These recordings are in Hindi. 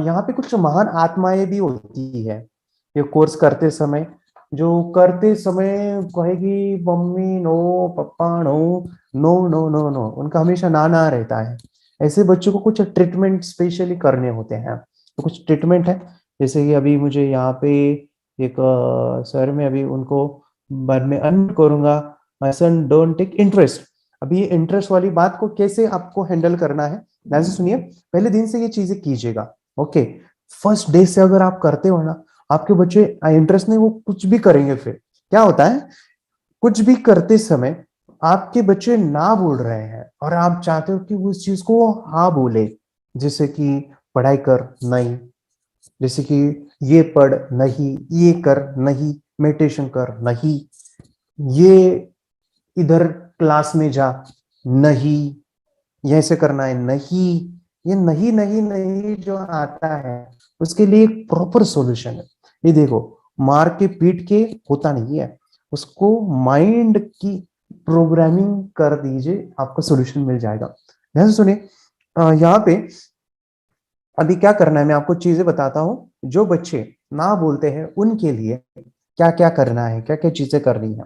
यहाँ पे कुछ महान आत्माएं भी होती है ये कोर्स करते समय, जो करते समय कहेगी mummy no, papa no, no no no no, उनका हमेशा ना ना रहता है। ऐसे बच्चों को कुछ ट्रीटमेंट स्पेशली करने होते हैं। तो कुछ ट्रीटमेंट है, जैसे कि अभी मुझे यहाँ पे एक सर में अभी उनको बाद में अनम्यूट करूंगा। My son don't take interest. अभी ये इंटरेस्ट वाली बात को कैसे आपको हैंडल करना है, ध्यान से सुनिए। पहले दिन से ये चीजें कीजिएगा, ओके। फर्स्ट डे से अगर आप करते हो ना, आपके बच्चे इंटरेस्ट नहीं, वो कुछ भी करेंगे। फिर क्या होता है, कुछ भी करते समय आपके बच्चे ना बोल रहे हैं और आप चाहते हो कि उस चीज को वो हाँ बोले। जैसे कि पढ़ाई कर, नहीं। जैसे कि ये पढ़, नहीं। ये कर, नहीं। मेडिटेशन कर, नहीं। ये इधर क्लास में जा, नहीं। ये ऐसे करना है, नहीं। ये नहीं नहीं नहीं जो आता है, उसके लिए एक प्रॉपर सॉल्यूशन है। ये देखो, मार के पीट के होता नहीं है, उसको माइंड की प्रोग्रामिंग कर दीजिए, आपको सॉल्यूशन मिल जाएगा। ध्यान से सुनिए। यहाँ पे अभी क्या करना है, मैं आपको चीजें बताता हूँ। जो बच्चे ना बोलते हैं उनके लिए क्या क्या करना है, क्या क्या चीजें करनी है।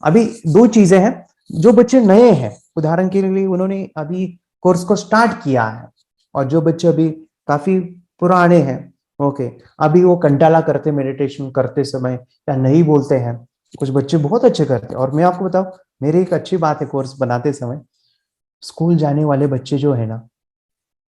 अभी दो चीजें हैं। जो बच्चे नए हैं, उदाहरण के लिए उन्होंने अभी कोर्स को स्टार्ट किया है, और जो बच्चे अभी काफी पुराने हैं, ओके, अभी वो कंटाला करते मेडिटेशन करते समय या नहीं बोलते हैं। कुछ बच्चे बहुत अच्छे करते हैं, और मैं आपको बताऊं, मेरी एक अच्छी बात है कोर्स बनाते समय, स्कूल जाने वाले बच्चे जो है ना,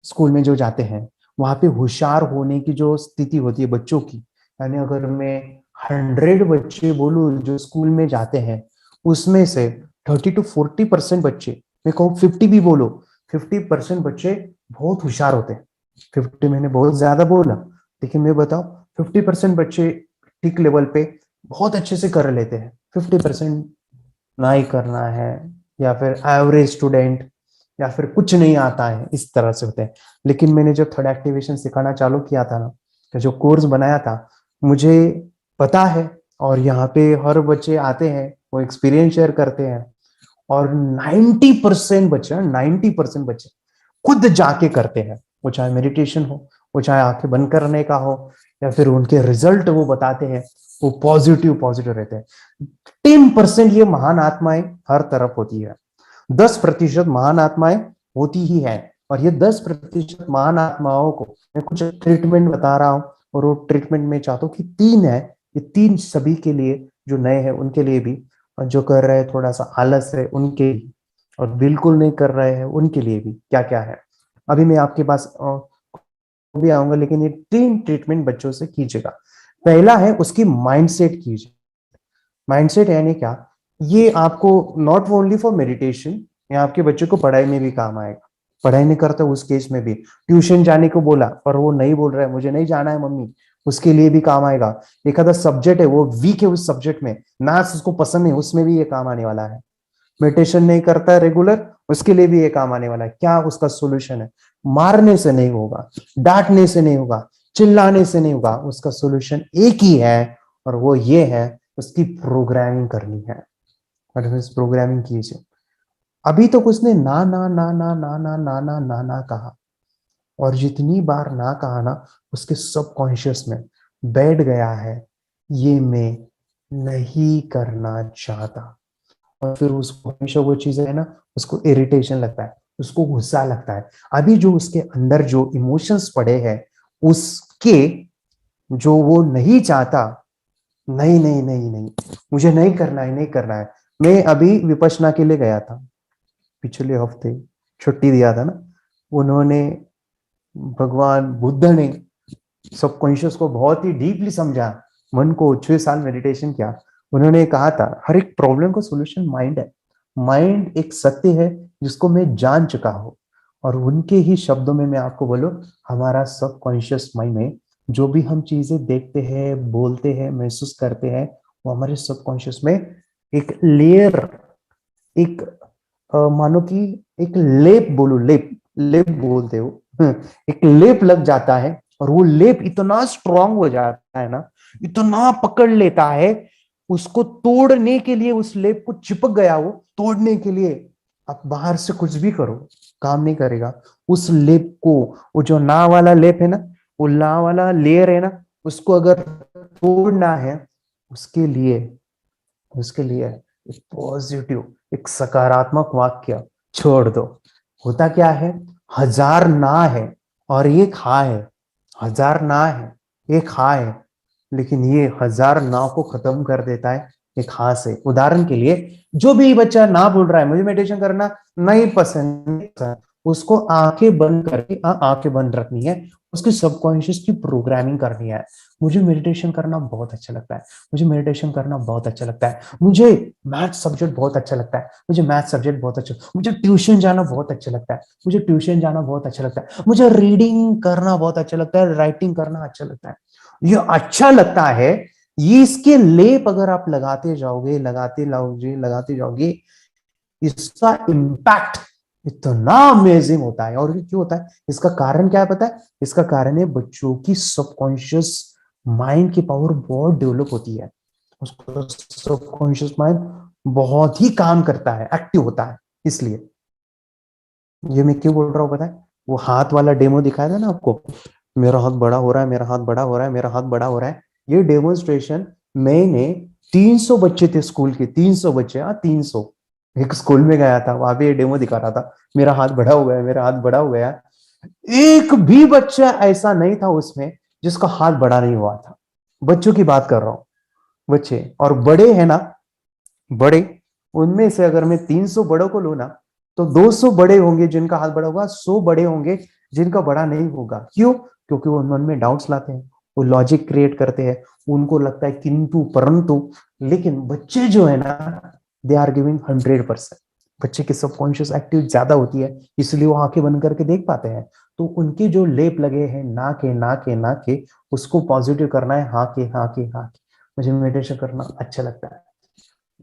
स्कूल में जो जाते हैं, वहां पे होशियार होने की जो स्थिति होती है बच्चों की, यानी अगर मैं 100 बच्चे बोलूं जो स्कूल में जाते हैं, उसमें से 30 to 40% बच्चे, मैं कहूँ 50 भी बोलो, 50% बच्चे बहुत होशियार होते हैं। 50 मैंने बहुत ज्यादा बोला, लेकिन मैं बताऊं, 50% बच्चे ठीक लेवल पे बहुत अच्छे से कर लेते हैं। 50% ना ही करना है, या फिर एवरेज स्टूडेंट, या फिर कुछ नहीं आता है, इस तरह से होते हैं। लेकिन मैंने जब थर्ड एक्टिवेशन सिखाना चालू किया था ना, तो जो कोर्स बनाया था, मुझे पता है, और यहाँ पे हर बच्चे आते हैं, वो एक्सपीरियंस शेयर करते हैं, और 90% बच्चे, 90% बच्चे खुद जाके करते हैं। वो चाहे मेडिटेशन हो, वो चाहे आंखें बंद करने का हो, या फिर उनके रिजल्ट वो बताते हैं, वो पॉजिटिव पॉजिटिव रहते हैं। 10% ये महान आत्माएं हर तरफ होती है, 10% महान आत्माएं होती ही है। और ये 10% महान आत्माओं को मैं कुछ ट्रीटमेंट बता रहा हूँ, और वो ट्रीटमेंट में चाहता हूँ कि 3 है। ये 3 सभी के लिए, जो नए हैं उनके लिए भी, और जो कर रहे हैं थोड़ा सा आलस है उनके लिए, और बिल्कुल नहीं कर रहे हैं उनके लिए भी क्या क्या है। अभी मैं आपके पास भी आऊंगा, लेकिन ये 3 ट्रीटमेंट बच्चों से कीजिएगा। पहला है उसकी माइंडसेट कीजिए। माइंडसेट यानी क्या, ये आपको नॉट ओनली फॉर मेडिटेशन, ये आपके बच्चे को पढ़ाई में भी काम आएगा। पढ़ाई नहीं करता उस केस में भी, ट्यूशन जाने को बोला पर वो नहीं बोल रहा है, मुझे नहीं जाना है मम्मी, उसके लिए भी काम आएगा। एक आधा सब्जेक्ट है वो वीक है उस सब्जेक्ट में, मैथ्स उसको पसंद है, उसमें भी ये काम आने वाला है। मेडिटेशन नहीं करता है रेगुलर, उसके लिए भी ये काम आने वाला है। क्या उसका सोल्यूशन है, मारने से नहीं होगा, डांटने से नहीं होगा, चिल्लाने से नहीं होगा, उसका सोल्यूशन एक ही है, और वो ये है, उसकी प्रोग्रामिंग करनी है। प्रोग्रामिंग कीजिए। अभी तक उसने ना ना ना ना ना ना ना ना ना ना कहा, और जितनी बार ना कहा ना, उसके सबकॉन्शियस में बैठ गया है, ये मैं नहीं करना चाहता। और फिर उसको हमेशा वो चीज है ना, उसको इरिटेशन लगता है, उसको गुस्सा लगता है। अभी जो उसके अंदर जो इमोशंस पड़े हैं, उसके, जो वो नहीं चाहता, नहीं नहीं नहीं नहीं, मुझे नहीं करना है, नहीं करना है। मैं अभी विपश्यना के लिए गया था, पिछले हफ्ते छुट्टी दिया था ना, उन्होंने, भगवान बुद्ध ने सबकॉन्शियस को बहुत ही डीपली समझा, मन को 6 साल मेडिटेशन किया। उन्होंने कहा था हर एक प्रॉब्लम का सॉल्यूशन माइंड है। माइंड एक सत्य है जिसको मैं जान चुका हूं। और उनके ही शब्दों में मैं आपको बोलूं, हमारा सबकॉन्शियस माइंड में जो भी हम चीजें देखते हैं, बोलते हैं, महसूस करते हैं, वो हमारे सबकॉन्शियस में एक लेयर, एक मानो कि एक लेप, बोलो लेप, लेप बोलते हो, एक लेप लग जाता है, और वो लेप इतना स्ट्रांग हो जाता है ना, इतना पकड़ लेता है, उसको तोड़ने के लिए, उस लेप को चिपक गया वो, तोड़ने के लिए आप बाहर से कुछ भी करो, काम नहीं करेगा। उस लेप को, वो जो ना वाला लेप है ना, वो ला वाला लेयर है ना, उसको अगर तोड़ना है, उसके लिए उसके लिए एक पॉजिटिव, एक सकारात्मक वाक्य छोड़ दो। होता क्या है, हजार ना है और एक हा है, हजार ना है एक हा है, लेकिन ये हजार ना को खत्म कर देता है एक हा से। उदाहरण के लिए, जो भी बच्चा ना बोल रहा है मुझे मेडिटेशन करना नहीं पसंद, उसको आंखें बंद करके आंखें बंद रखनी है, उसकी सबकॉन्शियस की प्रोग्रामिंग करनी है। मुझे मेडिटेशन करना बहुत अच्छा लगता है, मुझे मेडिटेशन करना बहुत अच्छा लगता है, मुझे मैथ सब्जेक्ट बहुत अच्छा लगता है, मुझे मैथ सब्जेक्ट बहुत अच्छा, मुझे ट्यूशन जाना बहुत अच्छा लगता है, मुझे ट्यूशन जाना बहुत अच्छा लगता है, मुझे रीडिंग करना बहुत अच्छा लगता है, राइटिंग करना अच्छा लगता है। ये अच्छा लगता है, ये इसके लेप अगर आप लगाते जाओगे, लगाते जाओगे, इसका इम्पैक्ट इतना अमेजिंग होता है। और क्यों होता है, इसका कारण क्या है पता है? इसका कारण है बच्चों की सबकॉन्शियस माइंड की पावर बहुत डेवलप होती है, उसका सबकॉन्शियस माइंड बहुत ही काम करता है, एक्टिव होता है। इसलिए ये मैं क्यों बोल रहा हूँ पता है? वो हाथ वाला डेमो दिखाया था ना आपको, मेरा हाथ बड़ा हो रहा है, मेरा हाथ बड़ा हो रहा है, मेरा हाथ बड़ा हो रहा है, ये डेमोन्स्ट्रेशन मैंने 300 बच्चे थे स्कूल के, 300 बच्चे, हाँ 300, एक स्कूल में गया था, वहां पे ये डेमो दिखा रहा था, मेरा हाथ बड़ा हो गया, मेरा हाथ बड़ा हो गया। एक भी बच्चा ऐसा नहीं था उसमें जिसका हाथ बड़ा नहीं हुआ था। बच्चों की बात कर रहा हूँ, बच्चे और बड़े हैं ना, बड़े, उनमें से अगर मैं 300 बड़ों को लू ना, तो 200 बड़े होंगे जिनका हाथ बड़ा होगा, 100 बड़े होंगे जिनका बड़ा नहीं होगा। क्यों? क्योंकि वो मन में डाउट्स लाते हैं, वो लॉजिक क्रिएट करते हैं, उनको लगता है किंतु परंतु। लेकिन बच्चे जो है ना, दे आर गिविंग 100%। बच्चे की सबकॉन्शियस एक्टिव ज्यादा होती है, इसलिए वो आंखें बंद करके देख पाते हैं। तो उनके जो लेप लगे हैं ना के, उसको पॉजिटिव करना है, हाँ के हाँ के हाँ के। मुझे मेडिटेशन करना अच्छा लगता है,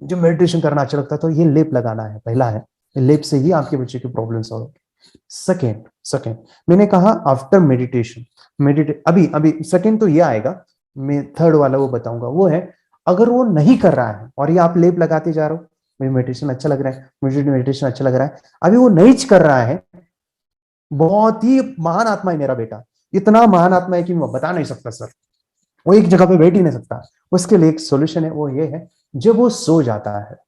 जो मेडिटेशन करना अच्छा लगता है, तो ये लेप लगाना है, पहला है। लेप से ही आपके बच्चे की प्रॉब्लम सॉल्व होगी। सेकेंड सेकेंड मैंने कहा आफ्टर मेडिटेशन, मेडिटेट अभी अभी सेकेंड तो ये आएगा, मैं थर्ड वाला वो बताऊंगा। वो है, अगर वो नहीं कर रहा है और ये आप लेप लगाते जा रहे हो, मुझे मेडिटेशन अच्छा लग रहा है, मुझे मेडिटेशन अच्छा लग रहा है, अभी वो नहीं कर रहा है, बहुत ही महान आत्मा है मेरा बेटा, इतना महान आत्मा है कि मैं बता नहीं सकता सर, वो एक जगह पे बैठ ही नहीं सकता। उसके लिए एक सोल्यूशन है, वो ये है, जब वो सो जाता है,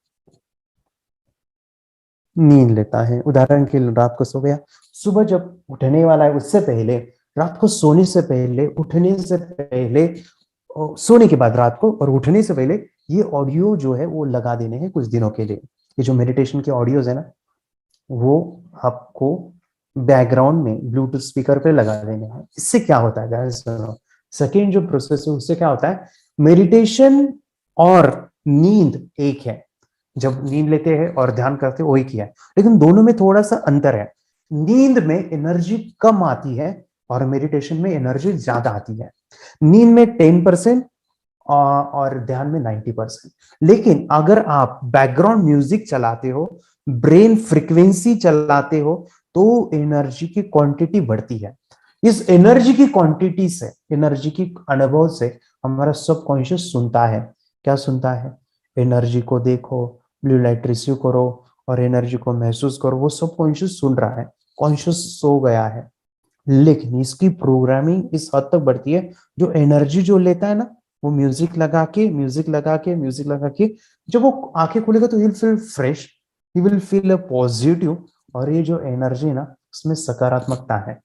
नींद लेता है, उदाहरण के लिए रात को सो गया, सुबह जब उठने वाला है उससे पहले, रात को सोने से पहले, उठने से पहले, और सोने के बाद रात को और उठने से पहले, ये ऑडियो जो है वो लगा देने हैं कुछ दिनों के लिए। ये जो मेडिटेशन के ऑडियोज है ना, वो आपको बैकग्राउंड में ब्लूटूथ स्पीकर पे लगा देने हैं। इससे क्या होता है गाइस, सेकेंड जो प्रोसेस है उससे क्या होता है, मेडिटेशन और नींद एक है। जब नींद लेते हैं और ध्यान करते हैं वही किया है, लेकिन दोनों में थोड़ा सा अंतर है। नींद में एनर्जी कम आती है और मेडिटेशन में एनर्जी ज्यादा आती है। नींद में 10% और ध्यान में 90%। लेकिन अगर आप बैकग्राउंड म्यूजिक चलाते हो, ब्रेन फ्रीक्वेंसी चलाते हो, तो एनर्जी की क्वांटिटी बढ़ती है। इस एनर्जी की क्वांटिटी से, एनर्जी की अनुभव से हमारा सबकॉन्शियस सुनता है। क्या सुनता है? एनर्जी को देखो, ब्लू लाइट रिसीव करो और एनर्जी को महसूस करो, वो सबकॉन्शियस सुन रहा है, कॉन्शियस सो गया है। लेकिन इसकी प्रोग्रामिंग इस हद तक बढ़ती है, जो एनर्जी जो लेता है ना, वो म्यूजिक लगा के जब वो आंखें खोलेगा तो he will feel fresh, he will feel a positive. और ये जो एनर्जी है ना, उसमें सकारात्मकता है,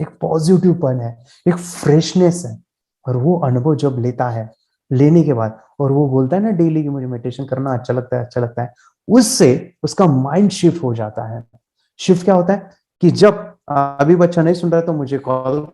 एक पॉजिटिव पन है, एक फ्रेशनेस है। और वो अनुभव जब लेता है, लेने के बाद, और वो बोलता है ना डेली कि मुझे मेडिटेशन करना अच्छा लगता है, अच्छा लगता है, उससे उसका माइंड शिफ्ट हो जाता है। शिफ्ट क्या होता है कि जब अभी बच्चा नहीं सुन रहा तो मुझे कॉल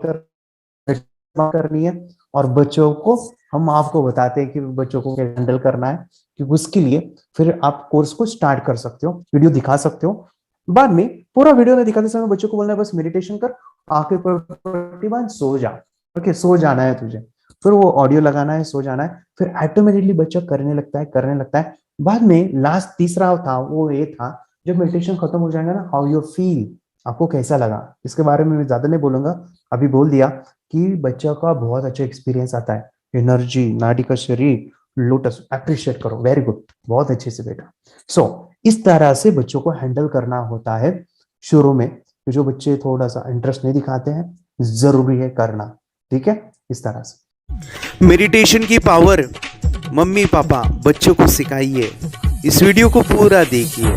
करनी है, और बच्चों को हम आपको बताते हैं कि बच्चों को कैसे हैंडल करना है, कि उसके लिए फिर आप कोर्स को स्टार्ट कर सकते हो, वीडियो दिखा सकते हो। बाद में पूरा वीडियो में दिखाते समय बच्चों को बोलना है बस मेडिटेशन कर, आंखें पर पट्टी बांध, सो जा। ओके, सो जाना है तुझे, फिर वो ऑडियो लगाना है, सो जाना है, फिर ऑटोमेटिकली बच्चा करने लगता है। बाद में लास्ट तीसरा था, वो ये था, जब मेडिटेशन खत्म हो जाएगा ना, हाउ यू फील, आपको कैसा लगा, इसके बारे में मैं ज्यादा नहीं बोलूंगा, अभी बोल दिया कि बच्चा का बहुत अच्छा एक्सपीरियंस आता है, एनर्जी, नाड़ी का शरीर, लोटस, अप्रिशिएट करो, वेरी गुड, बहुत अच्छे से बेटा। सो इस तरह से बच्चों को हैंडल करना होता है शुरू में। जो बच्चे थोड़ा सा इंटरेस्ट नहीं दिखाते हैं, जरूरी है करना, ठीक है, इस तरह से। मेडिटेशन की पावर मम्मी पापा बच्चों को सिखाइए। इस वीडियो को पूरा देखिए।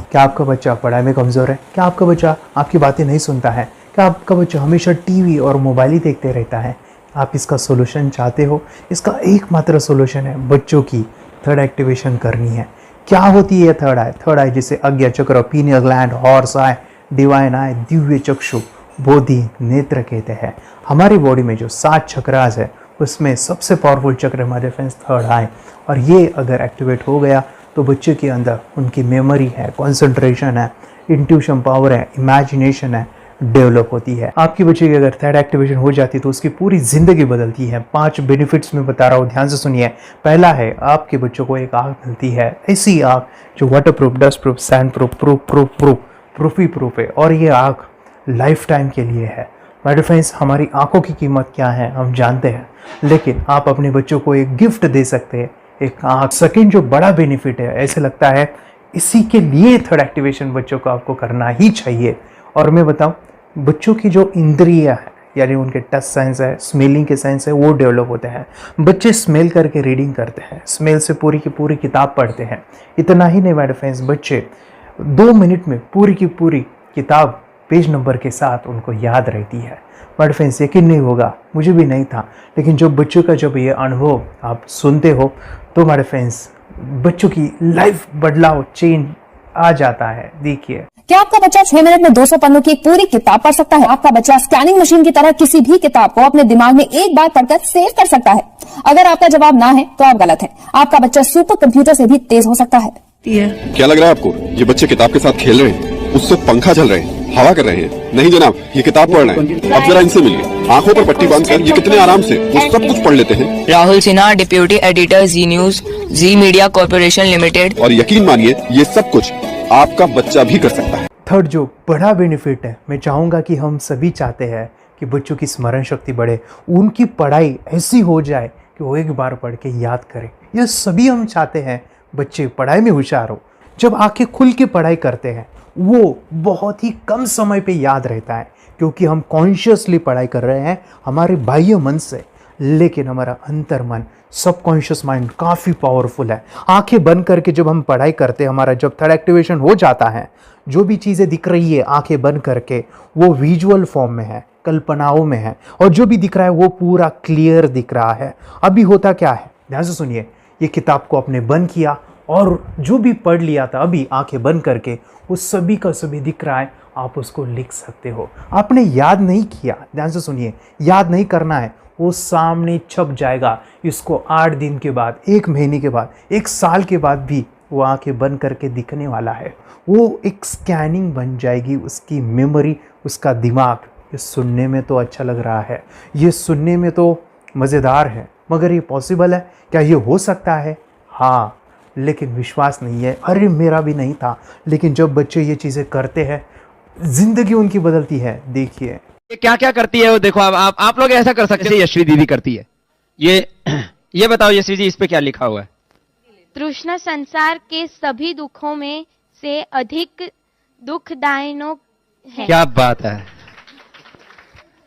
क्या आपका बच्चा पढ़ाई में कमज़ोर है? क्या आपका बच्चा आपकी बातें नहीं सुनता है? क्या आपका बच्चा हमेशा टीवी और मोबाइल ही देखते रहता है? आप इसका सोल्यूशन चाहते हो? इसका एकमात्र सोल्यूशन है बच्चों की थर्ड एक्टिवेशन करनी है। क्या होती है थर्ड आई? थर्ड आई जिसे आज्ञा चक्र, pineal gland, Horus eye, divine eye, दिव्य चक्षु, बोधि नेत्र कहते हैं। हमारी बॉडी में जो 7 चक्रास है उसमें सबसे पावरफुल चक्र हमारे फ्रेंड्स थर्ड आई, और ये अगर एक्टिवेट हो गया तो बच्चे के अंदर उनकी मेमोरी है, कंसंट्रेशन है, इंट्यूशन पावर है, इमेजिनेशन है, डेवलप होती है। आपके बच्चे की अगर थर्ड एक्टिवेशन हो जाती है तो उसकी पूरी जिंदगी बदलती है। 5 बेनिफिट्स में बता रहा हूँ, ध्यान से सुनिए। पहला है, आपके बच्चों को एक आँख मिलती है, ऐसी आँख जो water proof, dust proof, sand proof, proof ही प्रूफ है, और ये आँख लाइफ टाइम के लिए है। माय फ्रेंड्स, हमारी आंखों की कीमत क्या है हम जानते हैं, लेकिन आप अपने बच्चों को एक गिफ्ट दे सकते हैं, एक आँख। सेकेंड जो बड़ा बेनिफिट है, ऐसे लगता है इसी के लिए थर्ड एक्टिवेशन बच्चों को आपको करना ही चाहिए। और मैं बताऊं, बच्चों की जो इंद्रियां है, यानी उनके टच सेंस है, स्मेलिंग के सेंस है, वो डेवलप होते हैं। बच्चे स्मेल करके रीडिंग करते हैं, स्मेल से पूरी की पूरी किताब पढ़ते हैं। इतना ही नहीं माय फ्रेंड्स, बच्चे 2 मिनट में पूरी की पूरी किताब पेज नंबर के साथ उनको याद रहती है। बट फ्रेंड्स, यकीन नहीं होगा, मुझे भी नहीं था, लेकिन जो बच्चों का जब ये अनुभव आप सुनते हो तो हमारे फ्रेंड्स बच्चों की लाइफ बदलाव, चेंज आ जाता है। देखिए, क्या आपका बच्चा 6 मिनट में 200 पन्नों की एक पूरी किताब पढ़ सकता है? आपका बच्चा स्कैनिंग मशीन की तरह किसी भी किताब को अपने दिमाग में एक बार पढ़कर सेव कर सकता है? अगर आपका जवाब ना है तो आप गलत है। आपका बच्चा सुपर कंप्यूटर से भी तेज हो सकता है। क्या लग रहा है आपको ये बच्चे किताब के साथ खेल रहे हैं, उससे पंखा चल रहे हैं, हवा कर रहे हैं? नहीं जनाब, ये किताब पढ़ रहे हैं। अब जरा इनसे मिलिए, आंखों पर पट्टी बांधकर ये कितने आराम से वो सब कुछ पढ़ लेते हैं। राहुल सिन्हा, डिप्यूटी एडिटर, जी न्यूज, जी मीडिया कॉर्पोरेशन लिमिटेड। और यकीन मानिए, ये सब कुछ आपका बच्चा भी कर सकता है। थर्ड जो बड़ा बेनिफिट है, मैं चाहूँगा कि हम सभी चाहते हैं कि बच्चों की स्मरण शक्ति बढ़े, उनकी पढ़ाई ऐसी हो जाए कि वो एक बार पढ़ के याद करें। ये सभी हम चाहते हैं बच्चे पढ़ाई में होशियार हो। जब आंखें खुल के पढ़ाई करते हैं वो बहुत ही कम समय पे याद रहता है, क्योंकि हम कॉन्शियसली पढ़ाई कर रहे हैं हमारे बाह्य मन से, लेकिन हमारा अंतर मन, सबकॉन्शियस माइंड काफ़ी पावरफुल है। आंखें बंद करके जब हम पढ़ाई करते हैं, हमारा जब थर्ड एक्टिवेशन हो जाता है, जो भी चीज़ें दिख रही है आंखें बंद करके, वो विजुअल फॉर्म में है, कल्पनाओं में है, और जो भी दिख रहा है वो पूरा क्लियर दिख रहा है। अभी होता क्या है, ध्यान से सुनिए। ये किताब को आपने बंद किया और जो भी पढ़ लिया था अभी आंखें बंद करके, वो सभी का सभी दिख रहा है, आप उसको लिख सकते हो। आपने याद नहीं किया, ध्यान से सुनिए, याद नहीं करना है, वो सामने छप जाएगा। इसको 8 दिन के बाद, 1 महीने के बाद, 1 साल के बाद भी वो आंखें बंद करके दिखने वाला है। वो एक स्कैनिंग बन जाएगी, उसकी मेमोरी, उसका दिमाग। ये सुनने में तो अच्छा लग रहा है, ये सुनने में तो मज़ेदार है, मगर ये पॉसिबल है क्या? ये हो सकता है, हाँ, लेकिन विश्वास नहीं है। अरे मेरा भी नहीं था, लेकिन जब बच्चे ये चीज़ें करते हैं जिंदगी उनकी बदलती है। देखिए ये क्या क्या करती है वो देखो। अब आप लोग ऐसा कर सकते हैं, यशवी दीदी करती है। ये बताओ यशवी जी, इस पे क्या लिखा हुआ है? तृष्णा संसार के सभी दुखों में से अधिक दुखदायक है। क्या बात है,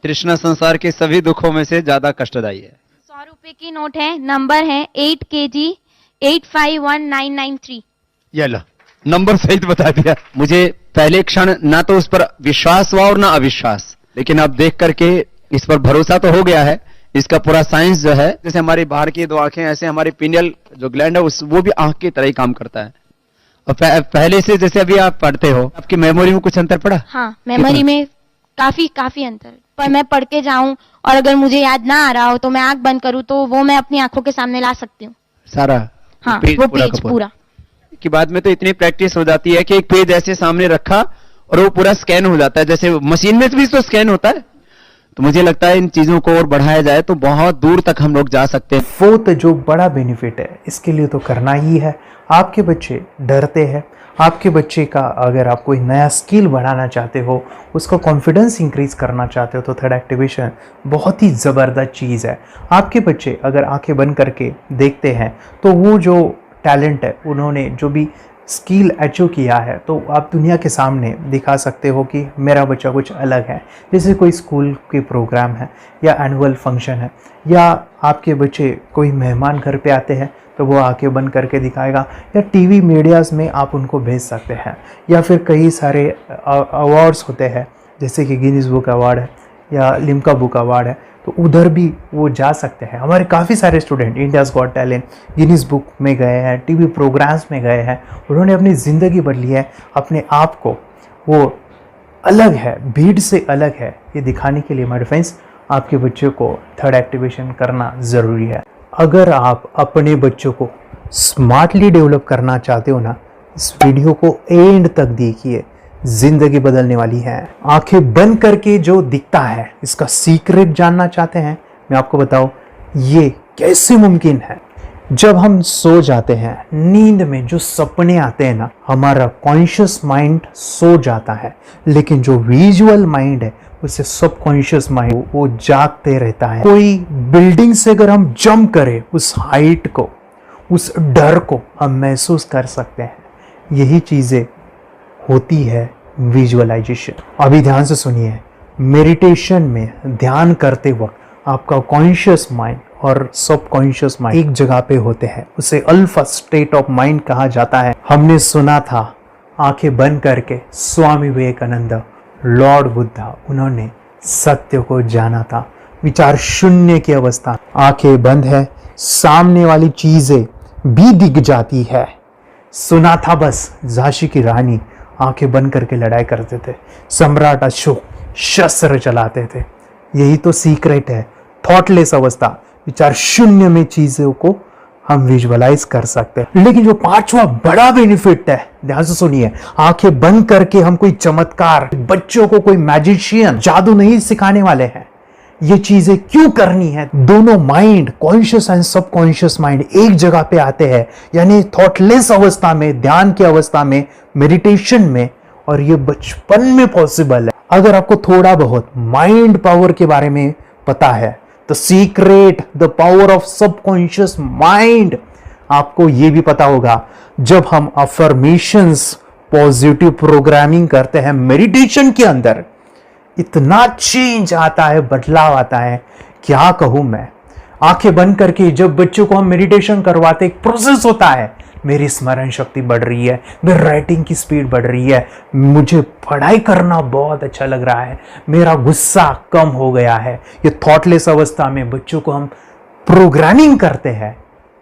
तृष्णा संसार के सभी दुखों में से ज्यादा कष्टदायी है। 100 रुपए की नोट है, नंबर है 8 kg 851993। ये लो, नंबर सहित बता दिया। मुझे पहले क्षण ना तो उस पर विश्वास हुआ और ना अविश्वास, लेकिन अब देख करके इस पर भरोसा तो हो गया है। इसका पूरा साइंस जो है, जैसे हमारी बाहर की 2 आंखें, ऐसे हमारी पिनियल जो ग्लैंड है वो भी आंख की तरह ही काम करता है। और पहले से जैसे अभी आप पढ़ते हो, आपकी मेमोरी में कुछ अंतर पड़ा? हाँ, मेमोरी में काफी अंतर। पर मैं पढ़ के जाऊं और अगर मुझे याद ना आ रहा हो तो मैं आंख बंद करूं तो वो मैं अपनी आंखों के सामने ला सकती हूँ सारा। हाँ, वो पेज पूरा की बाद में तो इतनी प्रैक्टिस हो जाती है कि एक पेज ऐसे सामने रखा और वो पूरा स्कैन हो जाता है, जैसे मशीन में भी तो स्कैन होता है। तो मुझे लगता है इन चीजों को और बढ़ाया जाए तो बहुत दूर तक हम लोग जा सकते हैं। फोर्थ जो बड़ा बेनिफिट है, इसके लिए तो करना ही है। आपके बच्चे डरते हैं, आपके बच्चे का अगर आप कोई नया स्किल बढ़ाना चाहते हो, उसका कॉन्फिडेंस इंक्रीज करना चाहते हो, तो थर्ड एक्टिवेशन बहुत ही ज़बरदस्त चीज़ है। आपके बच्चे अगर आंखें बंद करके देखते हैं तो वो जो टैलेंट है, उन्होंने जो भी स्किल अचीव किया है तो आप दुनिया के सामने दिखा सकते हो कि मेरा बच्चा कुछ अलग है। जैसे कोई स्कूल के प्रोग्राम है या एनुअल फंक्शन है, या आपके बच्चे कोई मेहमान घर पे आते हैं तो वो आंखें बंद करके दिखाएगा, या टीवी मीडियाज़ में आप उनको भेज सकते हैं, या फिर कई सारे अवार्ड्स होते हैं जैसे कि गिनीज बुक अवार्ड है या लिम्का बुक अवार्ड है, तो उधर भी वो जा सकते हैं। हमारे काफ़ी सारे student India's got talent, Guinness book में गए हैं, टीवी प्रोग्राम्स में गए हैं, उन्होंने अपनी ज़िंदगी बदली है, अपने आप को वो अलग है, भीड़ से अलग है, ये दिखाने के लिए मेरे फ्रेंड्स आपके बच्चों को थर्ड एक्टिवेशन करना ज़रूरी है। अगर आप अपने बच्चों को स्मार्टली डेवलप करना चाहते हो ना, इस वीडियो को एंड तक देखिए, जिंदगी बदलने वाली है। आंखें बंद करके जो दिखता है इसका सीक्रेट जानना चाहते हैं, मैं आपको बताऊं ये कैसे मुमकिन है। जब हम सो जाते हैं, नींद में जो सपने आते हैं ना, हमारा कॉन्शियस माइंड सो जाता है, लेकिन जो विजुअल माइंड है उससे सबकॉन्शियस माइंड वो जागते रहता है। कोई बिल्डिंग से अगर हम जंप करें, उस हाइट को, उस डर को हम महसूस कर सकते हैं। यही चीज़ें होती है विजुअलाइजेशन। अभी ध्यान से सुनिए, मेडिटेशन में ध्यान करते वक्त आपका कॉन्शियस माइंड और सबकॉन्शियस माइंड एक जगह पे होते हैं, उसे अल्फा स्टेट ऑफ माइंड कहा जाता है। हमने सुना था आंखें बंद करके स्वामी विवेकानंद, लॉर्ड बुद्धा, उन्होंने सत्य को जाना था। विचार शून्य की अवस्था, आंखें बंद है, सामने वाली चीजें भी दिख जाती है। सुना था बस झांसी की रानी आंखें बंद करके लड़ाई करते थे, सम्राट अशोक शस्त्र चलाते थे। यही तो सीक्रेट है, थॉटलेस अवस्था, विचार शून्य में चीजों को हम विजुअलाइज कर सकते हैं। लेकिन जो पांचवा बड़ा बेनिफिट है, ध्यान से सुनिए, आंखें बंद करके हम कोई चमत्कार, बच्चों को कोई मैजिशियन जादू नहीं सिखाने वाले हैं। ये चीजें क्यों करनी है? दोनों mind, conscious and subconscious mind एक जगह पे आते हैं, यानी थॉटलेस अवस्था में, ध्यान की अवस्था में, मेडिटेशन में, और ये बचपन में पॉसिबल है। अगर आपको थोड़ा बहुत माइंड पावर के बारे में पता है, the secret, the power of subconscious mind, आपको ये भी पता होगा जब हम अफर्मेशंस, पॉजिटिव प्रोग्रामिंग करते हैं मेडिटेशन के अंदर, इतना चेंज आता है, बदलाव आता है, क्या कहूं मैं। आंखें बंद करके जब बच्चों को हम मेडिटेशन करवाते, एक प्रोसेस होता है, मेरी स्मरण शक्ति बढ़ रही है, मेरी राइटिंग की स्पीड बढ़ रही है, मुझे पढ़ाई करना बहुत अच्छा लग रहा है, मेरा गुस्सा कम हो गया है। ये थॉटलेस अवस्था में बच्चों को हम प्रोग्रामिंग करते हैं,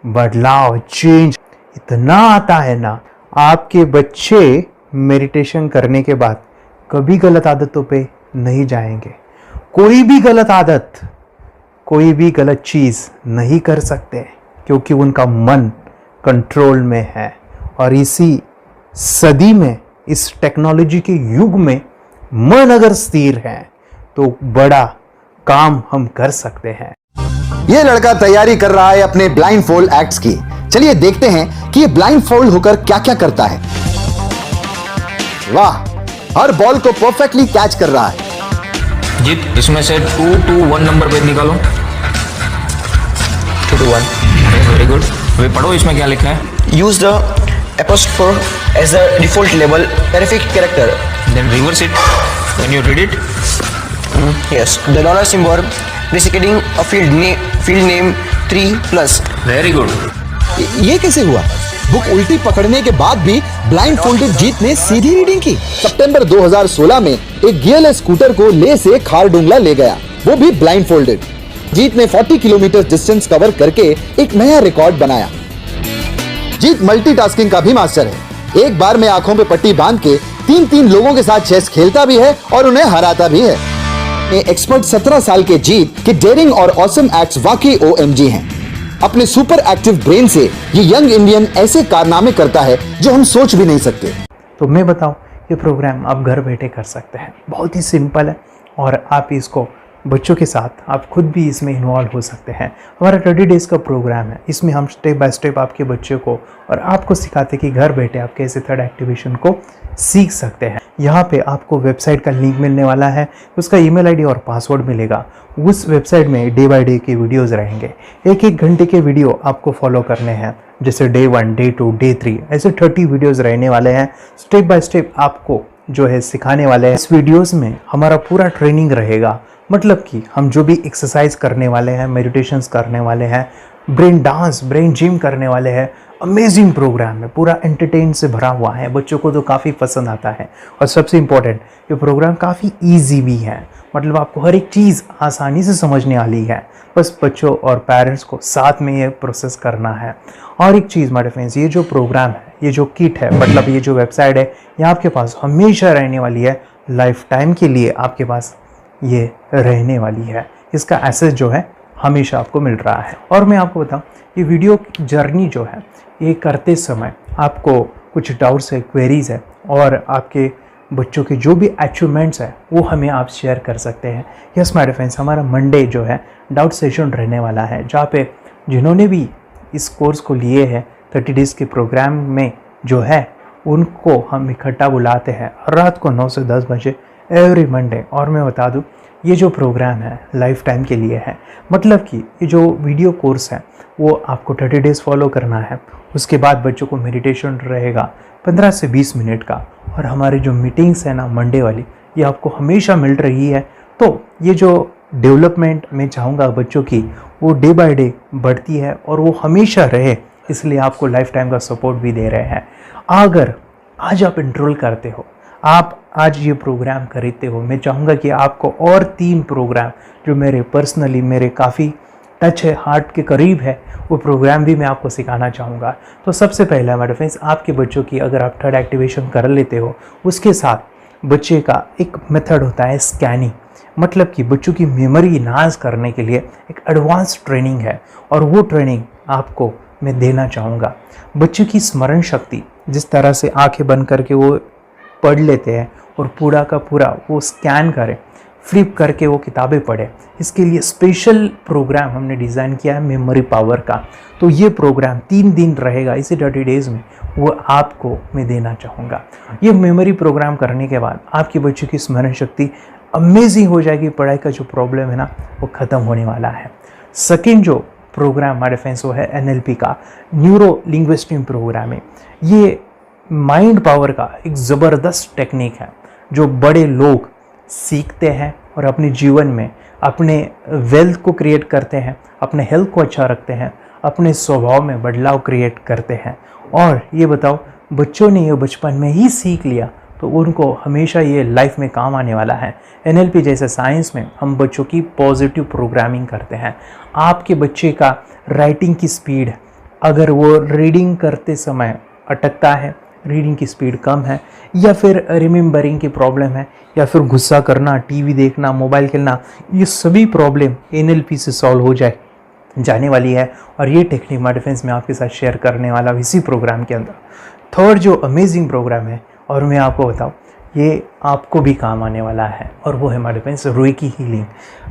बदलाव, चेंज इतना आता है ना। आपके बच्चे मेडिटेशन करने के बाद कभी गलत आदतों पे नहीं जाएंगे, कोई भी गलत आदत, कोई भी गलत चीज नहीं कर सकते, क्योंकि उनका मन कंट्रोल में है। और इसी सदी में, इस टेक्नोलॉजी के युग में, मन अगर स्थिर है तो बड़ा काम हम कर सकते हैं। ये लड़का तैयारी कर रहा है अपने ब्लाइंड फोल्ड एक्ट्स की। चलिए देखते हैं कि ये ब्लाइंड फोल्ड होकर क्या क्या करता है। वाह, हर बॉल को परफेक्टली कैच कर रहा है। जीत, इसमें से 2 to 1 नंबर पे निकालो। 2 to 1, वेरी गुड। अभी पढ़ो इसमें क्या लिखा है। Use the apostrophe as a default label terrific character. Then reverse it when you read it. Yes, the dollar symbol preceding a field name 3+. Very good. ये कैसे हुआ? बुक उल्टी पकड़ने के बाद भी ब्लाइंड फोल्डेड जीत ने सीधी रीडिंग की। सितंबर 2016 में एक गियरलेस स्कूटर को ले से खारडुंगला ले गया, वो भी ब्लाइंड फोल्डेड। जीत ने 40 किलोमीटर डिस्टेंस कवर करके एक नया रिकॉर्ड बनाया। जीत मल्टीटास्किंग का भी मास्टर है। एक बार में आंखों पे पट्टी बांध के 3-3 लोगों के साथ चेस खेलता भी है और उन्हें हराता भी है। एक्सपर्ट 17 साल के जीत के डेयरिंग और ऑसम एक्ट्स वाकई OMG हैं। अपने सुपर एक्टिव ब्रेन से ये यंग इंडियन ऐसे कारनामे करता है जो हम सोच भी नहीं सकते। तो मैं बताऊं, ये प्रोग्राम आप घर बैठे कर सकते हैं, बहुत ही सिंपल है, और आप इसको बच्चों के साथ आप खुद भी इसमें इन्वॉल्व हो सकते हैं। हमारा 30 डेज का प्रोग्राम है, इसमें हम स्टेप बाय स्टेप आपके बच्चों को और आपको सिखाते हैं कि घर बैठे आप कैसे थर्ड एक्टिवेशन को सीख सकते हैं। यहाँ पे आपको वेबसाइट का लिंक मिलने वाला है, उसका ईमेल आईडी और पासवर्ड मिलेगा। उस वेबसाइट में डे बाय डे के वीडियोज़ रहेंगे, 1-1 घंटे के वीडियो आपको फॉलो करने हैं। जैसे डे 1, डे 2, डे 3 ऐसे 30 वीडियोस रहने वाले हैं। स्टेप बाय स्टेप आपको जो है सिखाने वाले हैं। इस वीडियोस में हमारा पूरा ट्रेनिंग रहेगा, मतलब कि हम जो भी एक्सरसाइज करने वाले हैं, मेडिटेशंस करने वाले हैं, ब्रेन डांस, ब्रेन जिम करने वाले हैं। अमेजिंग प्रोग्राम है, पूरा एंटरटेन से भरा हुआ है, बच्चों को तो काफ़ी पसंद आता है। और सबसे इम्पोर्टेंट, ये प्रोग्राम काफ़ी ईजी भी है, मतलब आपको हर एक चीज़ आसानी से समझने वाली है। बस बच्चों और पेरेंट्स को साथ में ये प्रोसेस करना है। और एक चीज़ माय फ्रेंड्स, ये जो प्रोग्राम है, ये जो किट है, मतलब ये जो वेबसाइट है, ये आपके पास हमेशा रहने वाली है, लाइफ टाइम के लिए आपके पास ये रहने वाली है। इसका एक्सेस जो है हमेशा आपको मिल रहा है। और मैं आपको बताऊं, ये वीडियो जर्नी जो है, ये करते समय आपको कुछ डाउट्स है, क्वेरीज है, और आपके बच्चों के जो भी अचीवमेंट्स है वो हमें आप शेयर कर सकते हैं। यस माय फ्रेंड्स, हमारा मंडे जो है डाउट सेशन रहने वाला है, जहाँ पे जिन्होंने भी इस कोर्स को लिए हैं 30 डेज़ के प्रोग्राम में जो है, उनको हम इकट्ठा बुलाते हैं रात को 9 से 10 बजे एवरी मंडे। और मैं बता दूं, ये जो प्रोग्राम है लाइफ टाइम के लिए है, मतलब कि ये जो वीडियो कोर्स है वो आपको 30 डेज़ फॉलो करना है। उसके बाद बच्चों को मेडिटेशन रहेगा 15 से 20 मिनट का, और हमारी जो मीटिंग्स है ना मंडे वाली, ये आपको हमेशा मिल रही है। तो ये जो डेवलपमेंट मैं चाहूँगा बच्चों की, वो डे बाय डे बढ़ती है और वो हमेशा रहे, इसलिए आपको लाइफ टाइम का सपोर्ट भी दे रहे हैं। अगर आज आप एनरोल करते हो, आप आज ये प्रोग्राम खरीदते हो, मैं चाहूँगा कि आपको और 3 प्रोग्राम जो मेरे पर्सनली मेरे काफ़ी टच है, हार्ट के करीब है, वो प्रोग्राम भी मैं आपको सिखाना चाहूँगा। तो सबसे पहला हमारे फ्रेंड्स, आपके बच्चों की अगर आप थर्ड एक्टिवेशन कर लेते हो, उसके साथ बच्चे का एक मेथड होता है स्कैनिंग, मतलब कि बच्चों की मेमोरी इन्हांस करने के लिए एक एडवांस ट्रेनिंग है, और वो ट्रेनिंग आपको मैं देना चाहूँगा। बच्चों की स्मरण शक्ति, जिस तरह से आंखें बंद करके वो पढ़ लेते हैं और पूरा का पूरा वो स्कैन करें, फ्लिप करके वो किताबें पढ़े, इसके लिए स्पेशल प्रोग्राम हमने डिज़ाइन किया है मेमोरी पावर का। तो ये प्रोग्राम 3 दिन रहेगा, इसी 30 डेज़ में वो आपको मैं देना चाहूँगा। ये मेमोरी प्रोग्राम करने के बाद आपके बच्चों की स्मरण शक्ति अमेजिंग हो जाएगी, पढ़ाई का जो प्रॉब्लम है ना वो ख़त्म होने वाला है। सेकेंड जो प्रोग्राम हमारे फ्रेंड्स वो है NLP का, न्यूरो लिंग्विस्टिक प्रोग्राम है। ये माइंड पावर का एक ज़बरदस्त टेक्निक है जो बड़े लोग सीखते हैं और अपने जीवन में अपने वेल्थ को क्रिएट करते हैं, अपने हेल्थ को अच्छा रखते हैं, अपने स्वभाव में बदलाव क्रिएट करते हैं। और ये बताओ, बच्चों ने ये बचपन में ही सीख लिया तो उनको हमेशा ये लाइफ में काम आने वाला है। NLP जैसे साइंस में हम बच्चों की पॉजिटिव प्रोग्रामिंग करते हैं। आपके बच्चे का राइटिंग की स्पीड, अगर वो रीडिंग करते समय अटकता है, रीडिंग की स्पीड कम है, या फिर रिमेंबरिंग की प्रॉब्लम है, या फिर गुस्सा करना, टीवी देखना, मोबाइल खेलना, ये सभी प्रॉब्लम NLP से सॉल्व हो जाने वाली है। और ये टेक्निक माय फ्रेंड्स मैं आपके साथ शेयर करने वाला हूँ इसी प्रोग्राम के अंदर। थर्ड जो अमेजिंग प्रोग्राम है, और मैं आपको बताऊँ, ये आपको भी काम आने वाला है, और वो है हमारे फ्रेंड्स रेकी हीलिंग।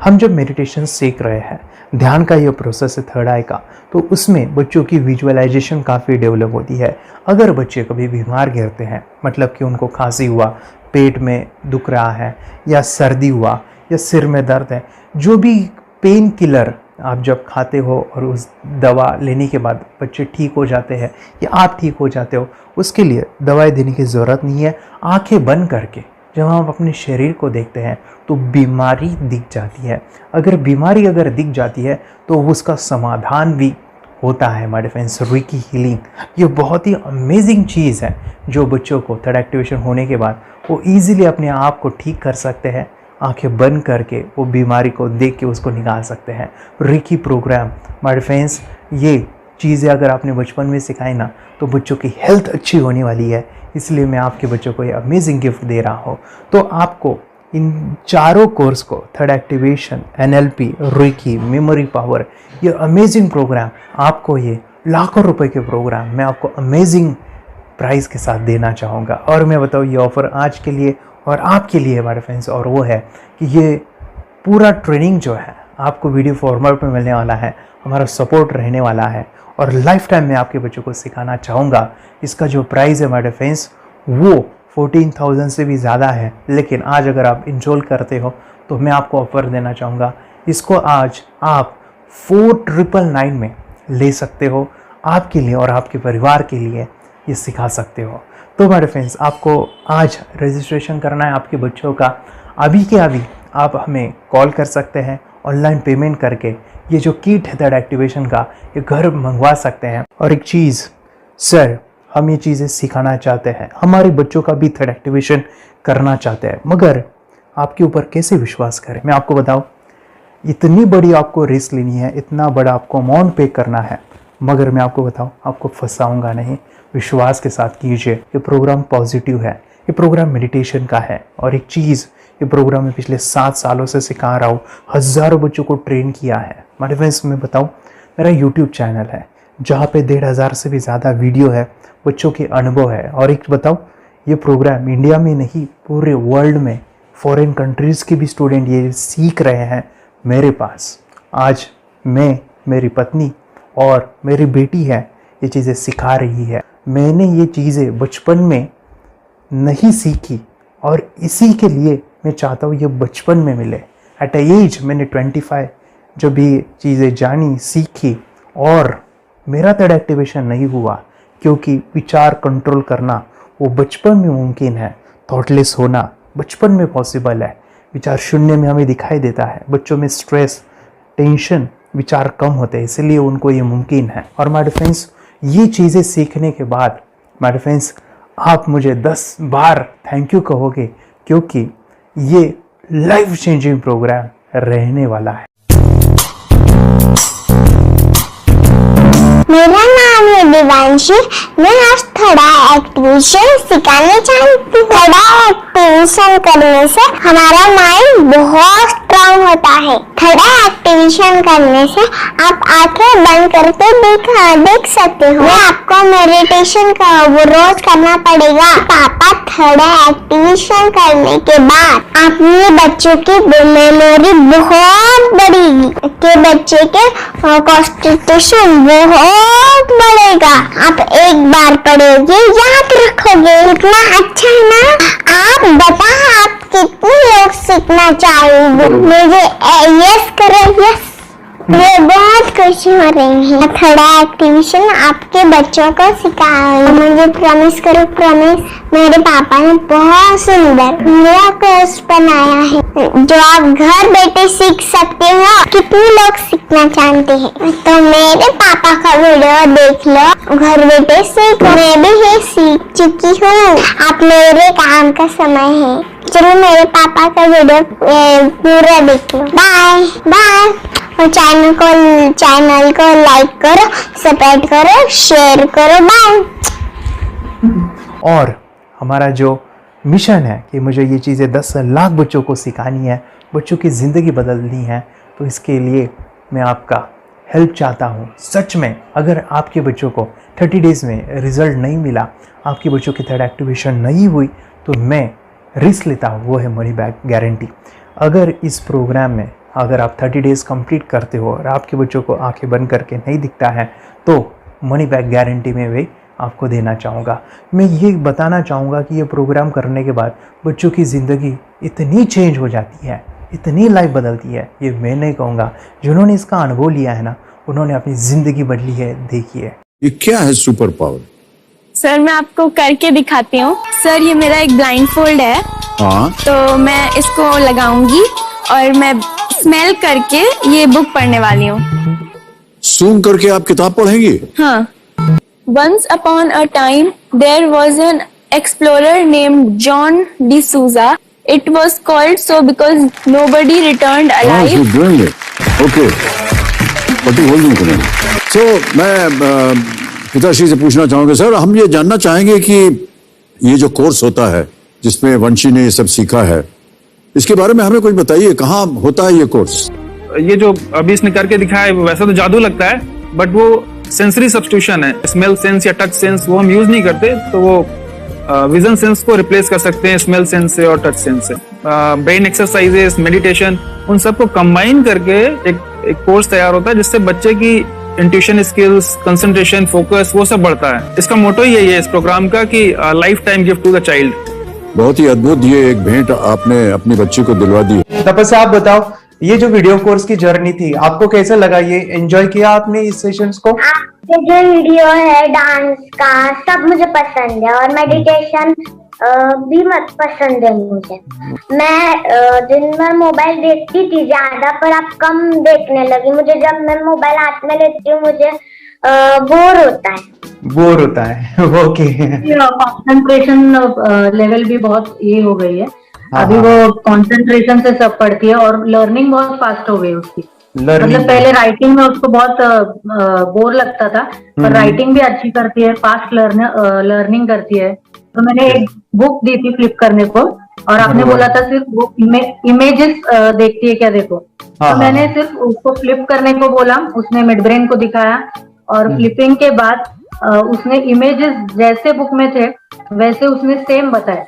हम जब मेडिटेशन सीख रहे हैं, ध्यान का ये प्रोसेस है थर्ड आई का, तो उसमें बच्चों की विजुअलाइजेशन काफ़ी डेवलप होती है। अगर बच्चे कभी बीमार गिरते हैं, मतलब कि उनको खांसी हुआ, पेट में दुख रहा है, या सर्दी हुआ, या सिर में दर्द है, जो भी पेन किलर आप जब खाते हो और उस दवा लेने के बाद बच्चे ठीक हो जाते हैं या आप ठीक हो जाते हो, उसके लिए दवाई देने की ज़रूरत नहीं है। आंखें बंद करके जब हम अपने शरीर को देखते हैं तो बीमारी दिख जाती है। अगर बीमारी दिख जाती है तो उसका समाधान भी होता है हमारे फ्रेंड्स। रेकी हीलिंग ये बहुत ही अमेजिंग चीज़ है जो बच्चों को थर्ड एक्टिवेशन होने के बाद वो ईजिली अपने आप को ठीक कर सकते हैं। आंखें बंद करके वो बीमारी को देख के उसको निकाल सकते हैं। रेकी प्रोग्राम हमारे फ्रेंड्स, ये चीज़ें अगर आपने बचपन में सिखाई ना तो बच्चों की हेल्थ अच्छी होने वाली है। इसलिए मैं आपके बच्चों को ये अमेजिंग गिफ्ट दे रहा हूँ। तो आपको इन चारों कोर्स को, third activation, NLP, reiki, memory power, ये अमेजिंग प्रोग्राम, आपको ये लाखों रुपए के प्रोग्राम मैं आपको अमेजिंग प्राइस के साथ देना चाहूँगा। और मैं बताऊँ ये ऑफ़र आज के लिए और आपके लिए हमारे फ्रेंड्स, और वो है कि ये पूरा ट्रेनिंग जो है आपको वीडियो फॉर्मेट में मिलने वाला है, हमारा सपोर्ट रहने वाला है और लाइफ टाइम में आपके बच्चों को सिखाना चाहूँगा। इसका जो प्राइस है हमारे फ्रेंड्स वो 14,000 से भी ज़्यादा है, लेकिन आज अगर आप इनरोल करते हो तो मैं आपको ऑफ़र देना चाहूँगा। इसको आज आप 4,999 में ले सकते हो। आपके लिए और आपके परिवार के लिए ये सिखा सकते हो। तो मेरे फ्रेंड्स, आपको आज रजिस्ट्रेशन करना है आपके बच्चों का। अभी के अभी आप हमें कॉल कर सकते हैं, ऑनलाइन पेमेंट करके ये जो किट है थर्ड एक्टिवेशन का, ये घर मंगवा सकते हैं। और एक चीज़ सर, हम ये चीज़ें सिखाना चाहते हैं, हमारे बच्चों का भी थर्ड एक्टिवेशन करना चाहते हैं, मगर आपके ऊपर कैसे विश्वास करें? मैं आपको बताऊं, इतनी बड़ी आपको रिस्क लेनी है, इतना बड़ा आपको अमाउंट पे करना है, मगर मैं आपको बताऊं, आपको फंसाऊंगा नहीं। विश्वास के साथ कीजिए। ये प्रोग्राम पॉजिटिव है, ये प्रोग्राम मेडिटेशन का है। और एक चीज़, ये प्रोग्राम में पिछले 7 सालों से सिखा रहा हूँ, हज़ारों बच्चों को ट्रेन किया है। मेरे फ्रेंड्स, मैं बताऊँ, मेरा यूट्यूब चैनल है जहाँ पे 1,500 से भी ज़्यादा वीडियो है, बच्चों के अनुभव है। और एक बताऊँ, ये प्रोग्राम इंडिया में नहीं, पूरे वर्ल्ड में फॉरेन कंट्रीज़ के भी स्टूडेंट ये सीख रहे हैं मेरे पास। आज मैं, मेरी पत्नी और मेरी बेटी है, ये चीज़ें सिखा रही है। मैंने ये चीज़ें बचपन में नहीं सीखी और इसी के लिए मैं चाहता हूँ ये बचपन में मिले। एट अ एज मैंने 25 जब ये चीज़ें जानी, सीखी, और मेरा थर्ड एक्टिवेशन नहीं हुआ क्योंकि विचार कंट्रोल करना वो बचपन में मुमकिन है। थॉटलेस होना बचपन में पॉसिबल है। विचार शून्य में हमें दिखाई देता है। बच्चों में स्ट्रेस, टेंशन, विचार कम होते हैं, इसलिए उनको ये मुमकिन है। और माय फ्रेंड्स, ये चीज़ें सीखने के बाद माय फ्रेंड्स, आप मुझे 10 बार थैंक यू कहोगे, क्योंकि ये लाइफ चेंजिंग प्रोग्राम रहने वाला है। मेरा नाम है दिवांशी। मैं आज थोड़ा एक्टिवेशन सिखाना चाहती हूँ। थोड़ा एक्टिवेशन करने से हमारा माइंड बहुत स्ट्रांग होता है। थोड़ा एक्टिवेशन करने से आप आंखें बंद करके देख सकते हो। मैं आपको मेडिटेशन का वो रोज करना पड़ेगा। पापा, थोड़ा एक्टिवेशन करने के बाद अपने बच्चों की मेमोरी बहुत बढ़ेगी, के बच्चे के कॉन्सेंट्रेशन बहुत बढ़ेगा। आप एक बार पढ़ोगे, याद रखोगे, इतना अच्छा है ना। आप बताओ, आप कितने लोग सीखना चाहोगे? मुझे यस करो, यस। मैं बहुत खुशी हो रही है। थोड़ा एक्टिवेशन आपके बच्चों को सिखाओ। मुझे प्रॉमिस करो, प्रॉमिस। मेरे पापा ने बहुत सुंदर मेरा कोर्स बनाया है जो आप घर बैठे सीख सकते हो। कितने लोग सीखना चाहते हैं तो मेरे पापा का वीडियो देख लो, घर बैठे सीखो। मैं भी ये सीख चुकी हूँ। आप मेरे काम का समय है, चलो मेरे पापा का वीडियो पूरा देख लो। Bye bye. और चैनल को लाइक करो, सब्सक्राइब करो, शेयर करो। बाय। और हमारा जो मिशन है कि मुझे ये चीज़ें 10 लाख बच्चों को सिखानी है, बच्चों की ज़िंदगी बदलनी है, तो इसके लिए मैं आपका हेल्प चाहता हूँ। सच में अगर आपके बच्चों को 30 डेज़ में रिज़ल्ट नहीं मिला, आपके बच्चों की थर्ड एक्टिवेशन नहीं हुई, तो मैं रिस्क लेता हूँ, वो है मनी बैक गारंटी। अगर इस प्रोग्राम में अगर आप 30 डेज़ कंप्लीट करते हो और आपके बच्चों को आंखें बंद करके नहीं दिखता है, तो मनी बैक गारंटी में भी आपको देना चाहूँगा। मैं ये बताना चाहूँगा कि ये प्रोग्राम करने के बाद बच्चों की ज़िंदगी इतनी चेंज हो जाती है, इतनी लाइफ बदलती है, ये मैं नहीं कहूँगा। जिन्होंने इसका अनुभव लिया है ना, उन्होंने अपनी ज़िंदगी बदली है। देखिए, ये क्या है सुपर पावर? सर, मैं आपको करके दिखाती हूँ। सर, ये मेरा एक ब्लाइंड फोल्ड है। हाँ, तो मैं इसको लगाऊंगी और मैं स्मेल करके ये बुक पढ़ने वाली हूँ। सूंघ करके आप किताब पढ़ेंगी? हाँ। Once upon a time, there was an explorer named John D'Souza. It was called so because nobody returned alive. You're doing it. Okay. What are you holding? So, मैं पिताश्री से पूछना चाहूँगा, सर, हम ये जानना चाहेंगे कि ये जो कोर्स होता है जिसमें वंशी ने ये सब सीखा है, इसके बारे में हमें कुछ बताइए। कहाँ होता है ये कोर्स? ये जो अभी इसने करके दिखाया है, वैसा तो जादू लगता है, बट वो सेंसरी सब्स्टिट्यूशन है। स्मेल सेंस या टच सेंस वो हम यूज नहीं करते, तो वो विजन सेंस को रिप्लेस कर सकते हैं स्मेल सेंस से और टच सेंस से। ब्रेन एक्सरसाइजेस, मेडिटेशन, उन सबको कंबाइन करके एक कोर्स तैयार होता है जिससे बच्चे की इंट्यूशन स्किल्स, कंसंट्रेशन, फोकस, वो सब बढ़ता है। इसका मोटो यही है इस प्रोग्राम का कि lifetime gift to the child. बहुत ही अद्भुत ये एक भेंट आपने अपनी बच्ची को दिलवा दी। तपस्या, आप बताओ, ये जो वीडियो कोर्स की जर्नी थी, आपको कैसा लगा? ये एंजॉय किया आपने इस सेशंस को? ये जो वीडियो है डांस का सब मुझे पसंद है और मेडिटेशन भी मत पसंद है मुझे। मैं दिन भर मोबाइल देखती थी ज्यादा, पर अब कम देखने लगी। मुझे जब मैं मोबाइल हाथ में लेती हूँ मुझे बोर होता है। ओके। कंसंट्रेशन लेवल भी बहुत ये हो गई है। अभी वो कंसंट्रेशन से सब पढ़ती है और लर्निंग बहुत फास्ट हो गई उसकी। मतलब पहले राइटिंग में उसको बहुत बोर लगता था, पर राइटिंग भी अच्छी करती है, फास्ट लर्निंग करती है। तो मैंने एक बुक दी थी फ्लिप करने को और आपने बोला था सिर्फ वो इमेजेस देखती है क्या, देखो। तो मैंने सिर्फ उसको फ्लिप करने को बोला, उसने मिड ब्रेन को दिखाया और फ्लिपिंग के बाद उसने इमेजेस जैसे बुक में थे वैसे उसने सेम बताया।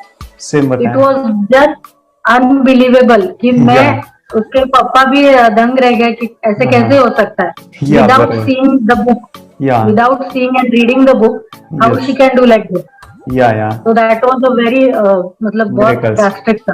इट वॉज जस्ट अनबिलीवेबल कि मैं उसके पापा भी दंग रह गए कि ऐसे कैसे हो सकता है। Without seeing the book, without seeing and reading the book, how she can do like this. So that was a very मतलब बहुत drastic था।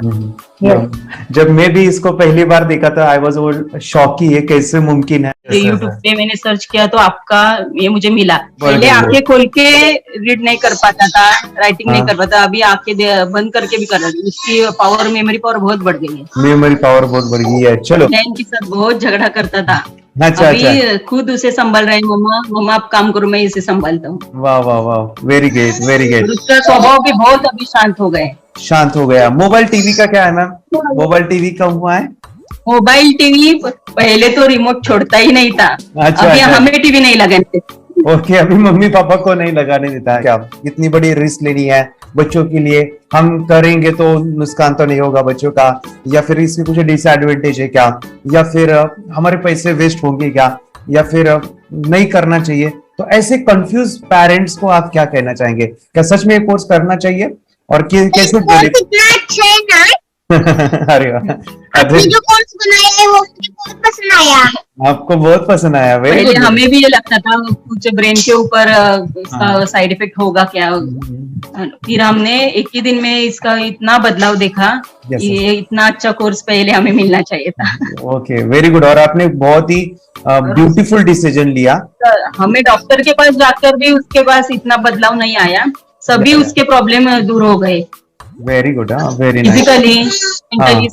जब मैं भी इसको पहली बार देखा था आई वाज शॉक कि ये कैसे मुमकिन है। यूट्यूब पे मैंने सर्च किया तो आपका ये मुझे मिला। पहले आंखें खोल के रीड नहीं कर पाता था, राइटिंग नहीं कर पाता, अभी आंखें बंद करके भी कर रही है। उसकी पावर, मेमोरी पावर बहुत बढ़ गई है। मेमोरी पावर बहुत बढ़ गई है। चलो, बहन के साथ बहुत झगड़ा करता था। अच्छा, अभी खुद उसे संभाल रहे हैं। मम्मा आप काम करो, मैं इसे संभालता हूँ। वाह वाह वाह, वेरी ग्रेट वेरी ग्रेट। उसका स्वभाव भी बहुत अभी शांत हो गए। शांत हो गया। मोबाइल टीवी का क्या है मैम? मोबाइल टीवी कब हुआ है? मोबाइल टीवी पहले तो रिमोट छोड़ता ही नहीं था। अच्छा, अभी हमें टीवी नहीं लगाने। ओके, अभी मम्मी पापा को नहीं लगाने देता है। क्या इतनी बड़ी रिस्क लेनी है बच्चों के लिए? हम करेंगे तो नुकसान तो नहीं होगा बच्चों का, या फिर इसकी कुछ डिसएडवांटेज है क्या, या फिर हमारे पैसे वेस्ट होंगे क्या, या फिर नहीं करना चाहिए? तो ऐसे कंफ्यूज पेरेंट्स को आप क्या कहना चाहेंगे? क्या सच में ये कोर्स करना चाहिए और कैसे? कितना अच्छा है ना। अरे आपने जो कोर्स बनाया है वो मुझे बहुत पसंद आया। आपको बहुत पसंद आया? पहले हमें भी ये लगता था कुछ ब्रेन के ऊपर इसका साइड इफेक्ट होगा क्या। फिर हमने एक ही दिन में इसका इतना बदलाव देखा कि ये इतना अच्छा कोर्स पहले हमें मिलना चाहिए था। Okay, very good. और आपने बहुत ही ब्यूटीफुल डिसीजन लिया। हमें डॉक्टर के पास जाकर भी उसके पास इतना बदलाव नहीं आया, सभी उसके प्रॉब्लम दूर हो गए। Very good, very nice. Physically, mentally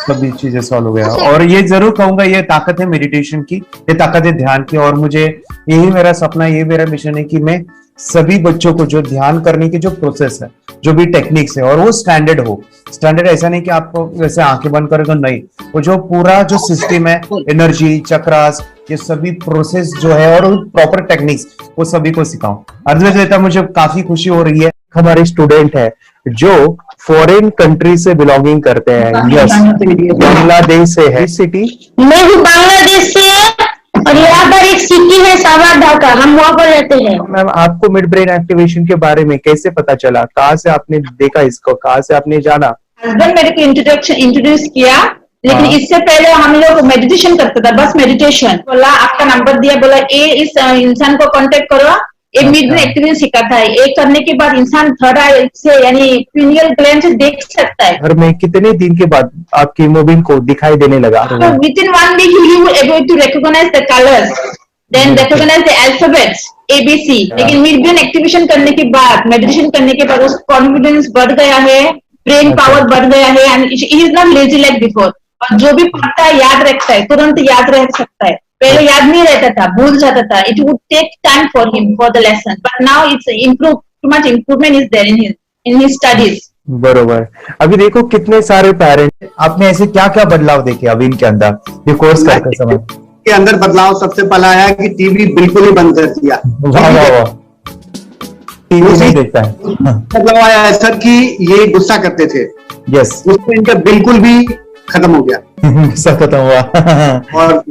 सभी चीजें सॉल्व हो गया। और ये जरूर कहूंगा, ये ताकत है मेडिटेशन की, ये ताकत है ध्यान की। और मुझे यही मेरा सपना, ये मेरा मिशन है कि मैं सभी बच्चों को जो ध्यान करने की जो प्रोसेस है, जो भी टेक्निक्स है, और वो स्टैंडर्ड हो। स्टैंडर्ड ऐसा नहीं कि आपको वैसे आंखें बंद करेगा, नहीं, वो जो पूरा जो सिस्टम है, एनर्जी चक्रास, ये सभी प्रोसेस जो है और प्रॉपर टेक्निक्स, वो सभी को सिखाऊं। अर्जुन, मुझे काफी खुशी हो रही है। हमारे स्टूडेंट है जो फॉरेन कंट्री से बिलोंगिंग करते हैं। यस, बांग्लादेश से है। सिटी मैं हूँ बांग्लादेश से और यहाँ पर एक सिटी है सावारढाका, हम वहाँ पर रहते हैं। मैम, आपको मिड ब्रेन एक्टिवेशन के बारे में कैसे पता चला? कहाँ से आपने देखा इसको, कहाँ से आपने जाना? हस्बैंड मेरे को इंट्रोड्यूस किया, लेकिन इससे पहले हम लोग मेडिटेशन करते थे, बस मेडिटेशन। बोला आपका नंबर दिया, बोला ये इस इंसान को कांटेक्ट करो, ये मिड ब्रेन एक्टिवेशन सिखाता है। ये करने के बाद इंसान थर्ड आई से यानी पिनियल ग्लैंड से देख सकता है। घर में कितने दिन के बाद आपकी हीमोग्लोबिन को दिखाई देने लगा? विदिन 1 वीक ही will able to recognise the colours, then recognise the alphabets ABC। लेकिन मिड ब्रेन एक्टिवेशन करने के बाद, मेडिटेशन करने के बाद उसका कॉन्फिडेंस बढ़ गया है, ब्रेन पावर बढ़ गया है, and he is not lazy like before. और जो भी पढ़ता है याद रखता है, तुरंत याद रख सकता है। पहले याद नहीं रहता था, भूल जाता था। It would take time for him for the lesson, but now it's improve, too much improvement is there in his studies. बरोबर। अभी देखो कितने सारे पेरेंट्स, आपने ऐसे क्या क्या बदलाव देखे अभी इनके अंदर ये कोर्स करते समय? के अंदर बदलाव सबसे पहला आया कि टीवी बिल्कुल ही बंद कर दिया। वाह वाह वाह, टीवी नहीं देखता है। बदलाव आया है सर कि ये गुस्सा करते थे। यस, उसमें इनका बिल्कुल भी खत्म हो गया। गुस्सा खत्म हुआ। और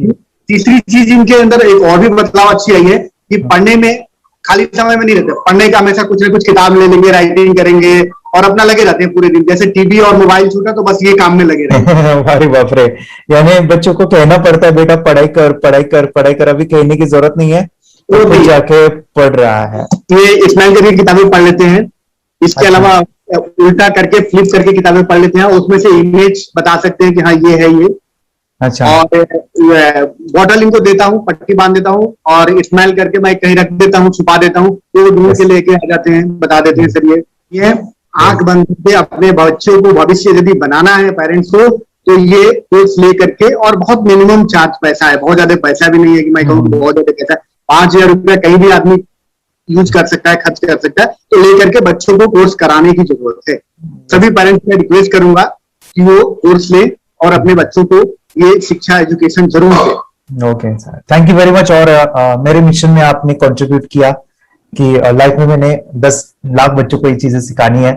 तीसरी चीज इनके अंदर एक और भी बदलाव अच्छी आई है कि पढ़ने में खाली समय में नहीं रहते, पढ़ने का हमेशा कुछ ना कुछ किताब ले लेंगे, राइटिंग करेंगे और अपना लगे रहते हैं पूरे दिन। जैसे टीवी और मोबाइल छूटा तो बस ये काम में लगे रहते। अरे बाप रे, यानी बच्चों को कहना पड़ता है बेटा पढ़ाई कर पढ़ाई कर पढ़ाई कर, अभी कहने की जरूरत नहीं है, तो जाके पढ़ रहा है। ये स्माइल करके किताबें पढ़ लेते हैं। इसके अलावा उल्टा करके फ्लिप करके किताबें पढ़ लेते हैं, उसमें से इमेज बता सकते हैं कि हाँ ये है ये। अच्छा। और बॉटल इनको देता हूँ, पट्टी बांध देता हूँ और स्मेल करके मैं कहीं रख देता हूँ, छुपा देता हूँ, तो वो ढूंढ के लेके आ जाते हैं, बता देते हैं सर ये आंख बंद करके अपने बच्चों को भविष्य यदि बनाना है पेरेंट्स को, तो ये कोर्स ले करके, और बहुत मिनिमम चार्ज पैसा है, बहुत ज्यादा पैसा भी नहीं है कि मैं कहूँ बहुत ज्यादा पैसा है, 5,000 रुपया कहीं भी आदमी यूज कर सकता है, खर्च कर सकता है, तो लेकर के बच्चों को कोर्स कराने की जरूरत है। सभी पेरेंट्स में रिक्वेस्ट करूंगा कि वो कोर्स ले और अपने बच्चों को ये शिक्षा एजुकेशन जरूर दे। Okay sir, thank you very much. और मेरे मिशन में आपने कंट्रीब्यूट किया कि लाइफ में मैंने 10 लाख बच्चों को ये चीजें सिखानी है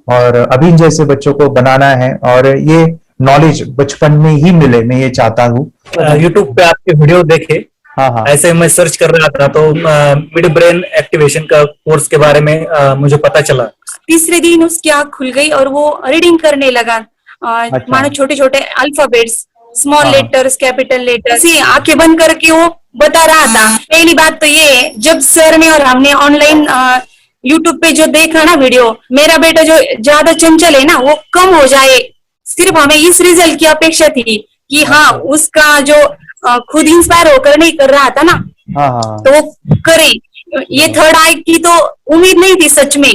और अभी जैसे बच्चों को बनाना है, और ये नॉलेज बचपन में ही मिले, मैं ये चाहता हूँ। यूट्यूब पे आपके वीडियो देखे, हाँ, ऐसे मैं सर्च कर रहा था तो मिड ब्रेन एक्टिवेशन का कोर्स के बारे में मुझे पता चला। तीसरे दिन उसकी आंख खुल गई और वो रीडिंग करने लगा। मानो छोटे छोटे alphabets, small letters, capital letters, आंखें बंद करके वो बता रहा था। पहली बात तो ये, जब सर ने और हमने ऑनलाइन यूट्यूब पे जो देखा ना वीडियो, मेरा बेटा जो ज्यादा चंचल है ना वो कम हो जाए, सिर्फ हमें इस रिजल्ट की अपेक्षा थी कि हाँ उसका जो खुद इंस्पायर होकर नहीं कर रहा था ना, तो वो करे। ये थर्ड आई की तो उम्मीद नहीं थी सच में।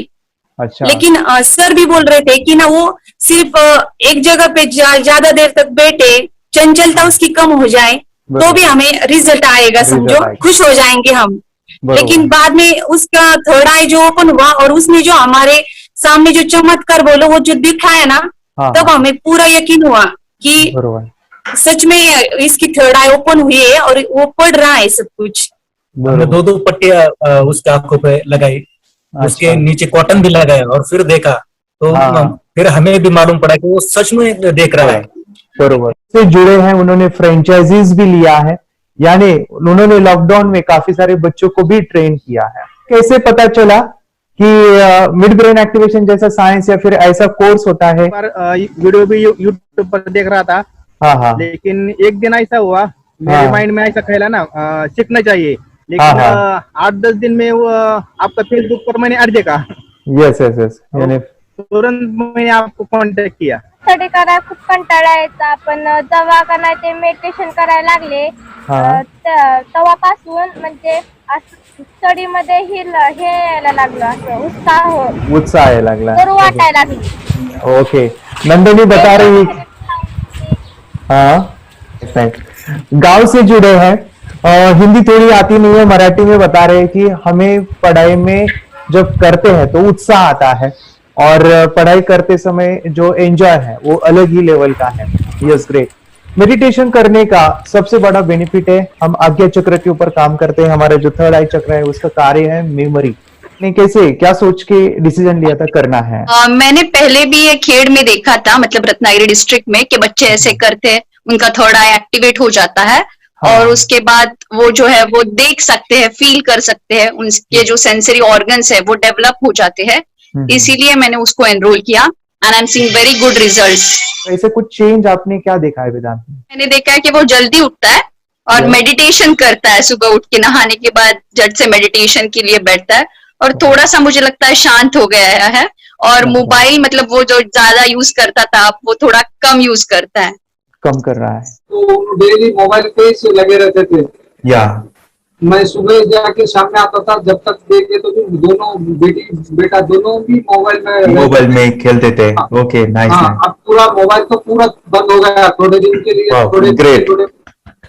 अच्छा। लेकिन सर भी बोल रहे थे कि ना वो सिर्फ एक जगह पे ज्यादा देर तक बैठे, चंचलता उसकी कम हो जाए तो भी हमें रिजल्ट आएगा, समझो खुश हो जाएंगे हम। लेकिन बाद में उसका थर्ड आई जो ओपन हुआ और उसने जो हमारे सामने जो चमत्कार बोलो वो जो दिखाया ना, तब हमें पूरा यकीन हुआ कि सच में इसकी थर्ड आई ओपन हुई है और वो पढ़ रहा है सब कुछ। हमने 2 पट्टियां उसके आंखों पे लगाई, उसके नीचे कॉटन भी लगाया और फिर देखा तो फिर हमें भी मालूम पड़ा कि वो सच में देख रहा है। बरोबर से जुड़े हैं, उन्होंने फ्रेंचाइजीज भी लिया है, यानी उन्होंने लॉकडाउन में काफी सारे बच्चों को भी ट्रेन किया है। कैसे पता चला कि मिड ब्रेन एक्टिवेशन जैसा साइंस या फिर ऐसा कोर्स होता है? वीडियो भी यूट्यूब पर देख रहा था, लेकिन एक दिन ऐसा हुआ मेरे माइंड में ऐसा खेला ना, सीखना चाहिए, लेकिन 8-10 दिन में वो आपका फेसबुक पर मैंने ऐड देखा। यस यस यस, यानी तुरंत मैंने आपको कॉन्टॅक्ट किया। स्टडी करायला खूप कंटाळा यायचा, पण जेव्हा का नाही ते मेडिटेशन करायला लागले तेव्हापासून म्हणजे स्टडी मध्ये हे यायला लागलं, असं उत्साह यायला लागला, बरं वाटायला लागली। ओके, नंदिनी बता रही, हाँ गांव से जुड़े हैं, हिंदी थोड़ी आती नहीं है, मराठी में बता रहे हैं कि हमें पढ़ाई में जब करते हैं तो उत्साह आता है और पढ़ाई करते समय जो एंजॉय है वो अलग ही लेवल का है। Yes, great. मेडिटेशन करने का सबसे बड़ा बेनिफिट है, हम आज्ञा चक्र के ऊपर काम करते हैं, हमारा जो थर्ड आई चक्र है उसका कार्य है मेमोरी। ने कैसे क्या सोच के डिसीजन लिया था करना है? मैंने पहले भी ये खेड़ में देखा था, मतलब रत्नागिरी डिस्ट्रिक्ट में, कि बच्चे ऐसे करते हैं, उनका थर्ड आई एक्टिवेट हो जाता है और उसके बाद वो जो है वो देख सकते हैं, फील कर सकते हैं, उनके जो सेंसरी ऑर्गन्स है वो डेवलप हो जाते हैं। इसीलिए मैंने उसको एनरोल किया and I am seeing very good results. ऐसे कुछ चेंज आपने क्या देखा है वेदांत में? मैंने देखा है कि वो जल्दी उठता है और मेडिटेशन करता है, सुबह उठ के नहाने के बाद झट से मेडिटेशन के लिए बैठता है और थोड़ा सा मुझे लगता है शांत हो गया है, और मोबाइल मतलब वो जो ज्यादा यूज करता था वो थोड़ा कम यूज करता है, कम कर रहा है। तो डेली मोबाइल पे ही लगे रहते थे, या मैं सुबह जाके शाम में आता था, जब तक देखे तो दोनों बेटा दोनों भी मोबाइल में खेलते थे। Okay, nice. अब पूरा मोबाइल तो पूरा बंद हो गया थोड़े दिन के लिए। थोड़े great,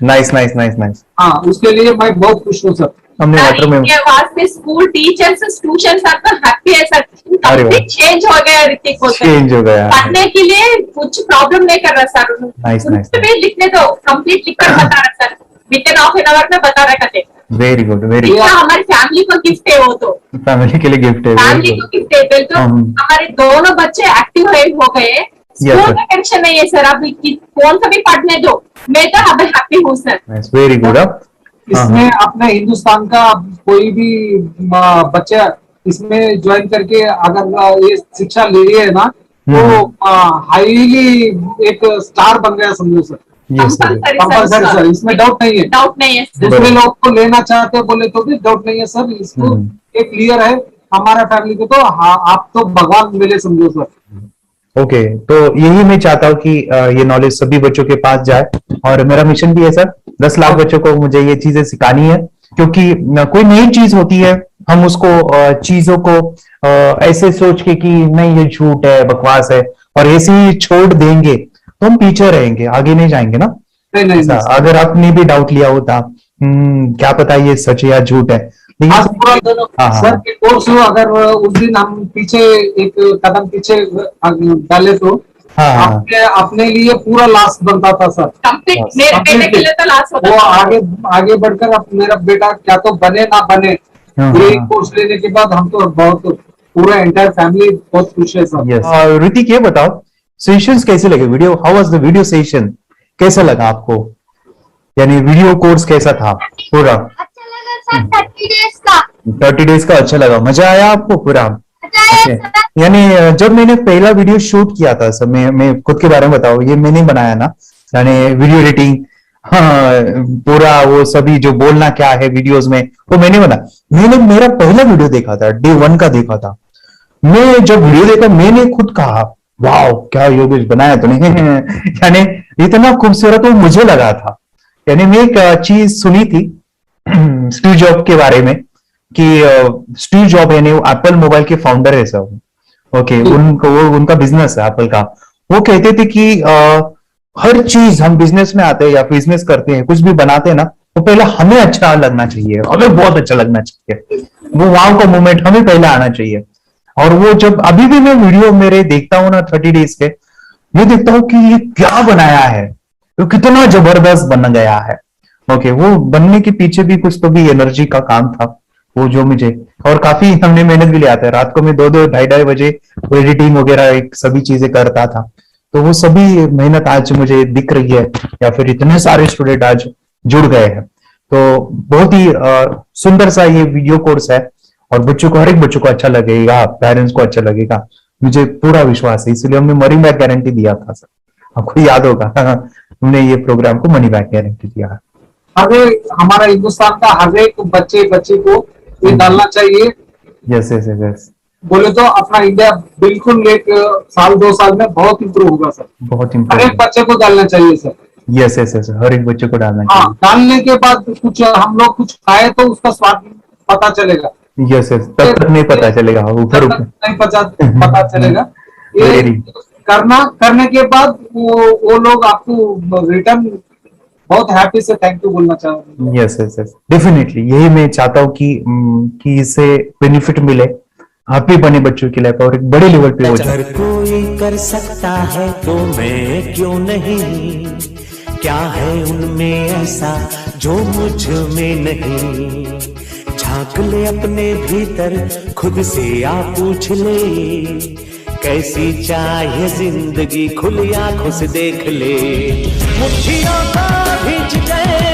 nice nice nice nice. हाँ, उसके लिए मैं बहुत खुश हूँ सर। हमने वाटर में वास्ते स्कूल टीचर्स ट्यूशन आपका हैप्पी है सर, कंप्लीट चेंज हो गया ऋतिक को, चेंज हो गया, पढ़ने के लिए कुछ प्रॉब्लम नहीं कर रहा सर। Nice nice. लिखने दो, कंप्लीट लिखकर बता रहा sir, with in half an hour में बता रहा करते। Very good, very good. हमारी फैमिली को गिफ्ट है, वो तो फैमिली के लिए गिफ्ट है, फैमिली को गिफ्ट है। तो हमारे दोनों बच्चे एक्टिव हो गए, स्कूल का टेंशन नहीं है सर, अभी कौन सा भी पढ़ने दो, मैं तो अभी हैप्पी हूँ सर। Very good. इसमें अपने हिंदुस्तान का कोई भी बच्चा इसमें ज्वाइन करके अगर ये शिक्षा ले रही है ना, तो हाईली एक स्टार बन गया समझो सर। कंपल्सरी सर, इसमें डाउट नहीं है, डाउट नहीं है। दूसरे लोग को लेना चाहते हैं बोले तो भी डाउट नहीं है सर, इसको एक क्लियर है हमारा फैमिली को, तो आप तो भगवान मिले समझो सर। ओके, तो यही मैं चाहता हूँ कि ये नॉलेज सभी बच्चों के पास जाए और मेरा मिशन भी है सर, 10 लाख बच्चों को मुझे ये चीजें सिखानी है, क्योंकि कोई नई चीज होती है, हम उसको चीजों को ऐसे सोच के कि नहीं ये झूठ है, बकवास है, और ऐसे ही छोड़ देंगे तो हम पीछे रहेंगे, आगे नहीं जाएंगे ना। नहीं, अगर आपने भी डाउट लिया होता क्या पता ये सच है या झूठ है, आज पूरा सर के कोर्स हो, अगर उस दिन हम पीछे एक कदम पीछे डाले तो अपने लिए पूरा लास्ट बनता था सर। मेरे बेटे के लिए तो लास्ट होता वो आगे बढ़कर अब मेरा बेटा क्या तो बने ना बने, ये कोर्स लेने के बाद हम तो बहुत पूरा एंटायर फैमिली बहुत खुश है सर। ऋतिक ये बताओ सेशंस कैसे लगे, video how was the video session, कैसा लगा आपको, यानी वीडियो कोर्स कैसा था पूरा? 30 डेज का अच्छा लगा, मजा आया आपको पूरा? यानी जब मैंने पहला वीडियो शूट किया था सर, मैं खुद के बारे में बताऊं, ये मैंने बनाया ना, यानी वीडियो एडिटिंग, हाँ पूरा वो सभी जो बोलना क्या है वीडियोस में वो मैंने बनाया। मैंने मेरा पहला वीडियो देखा था, डे 1 का देखा था, मैं जब वीडियो देखा मैंने खुद कहा वाह क्या योगेश बनाया तूने यानी इतना खूबसूरत वो मुझे लगा था। यानी मैं एक चीज सुनी थी स्टीव जॉब के बारे में कि स्टीव जॉब यानी वो एप्पल मोबाइल के फाउंडर है सब, ओके, उनका बिजनेस है एप्पल का। वो कहते थे कि हर चीज हम बिजनेस में आते हैं या बिजनेस करते हैं, कुछ भी बनाते हैं ना, तो पहले हमें अच्छा लगना चाहिए, हमें बहुत अच्छा लगना चाहिए, वो वाव का मोमेंट हमें पहले आना चाहिए। और वो जब अभी भी मैं वीडियो मेरे देखता हूँ ना 30 डेज के, ये देखता हूँ कि ये क्या बनाया है, तो कितना जबरदस्त बन गया है। ओके, वो बनने के पीछे भी कुछ तो भी एनर्जी का काम था वो जो मुझे, और काफी हमने मेहनत भी लिया था। रात को मैं 2-2 ढाई बजे एडिटिंग वगैरह सभी चीजें करता था, तो वो सभी मेहनत आज मुझे दिख रही है, या फिर इतने सारे स्टूडेंट आज जुड़ गए हैं। तो बहुत ही सुंदर सा ये वीडियो कोर्स है, और बच्चों को, हर एक बच्चों को अच्छा लगेगा, पेरेंट्स को अच्छा लगेगा, मुझे पूरा विश्वास है। इसलिए हमने मनी बैक गारंटी दिया था सर, आपको याद होगा हमने ये प्रोग्राम को मनी बैक गारंटी दिया है। हमारा हिंदुस्तान का हर एक बच्चे को ये डालना चाहिए। यस यस यस, बोले तो अपना इंडिया बिल्कुल 1 साल 2 साल में बहुत इम्प्रूव होगा सर, बहुत हर इम्प्रूव, एक बच्चे को डालना चाहिए सर। यस यस यस, हर एक बच्चे को डालना हाँ, चाहिए। डालने के बाद कुछ हम लोग कुछ खाए तो उसका स्वाद पता चलेगा। यस यस, तब तक नहीं पता चलेगा, ऊपर नहीं पता चलेगा। ये करने के बाद वो लोग आपको रिटर्न बहुत हैप्पी से थैंक यू बोलना चाहूंगा। यस यस यस, डेफिनेटली यही मैं चाहता हूँ कि इससे बेनिफिट मिले हैप्पी बने बच्चों की लाइफ, और एक बड़े लेवल पे हो जाए। अगर कोई कर सकता है तो मैं क्यों नहीं, क्या है उनमें ऐसा जो मुझ में नहीं, झांक ले अपने भीतर खुद से आ पूछ ले, कैसी चाहे जिंदगी खुली आंखों से देख ले, मुट्ठियों को भींच गए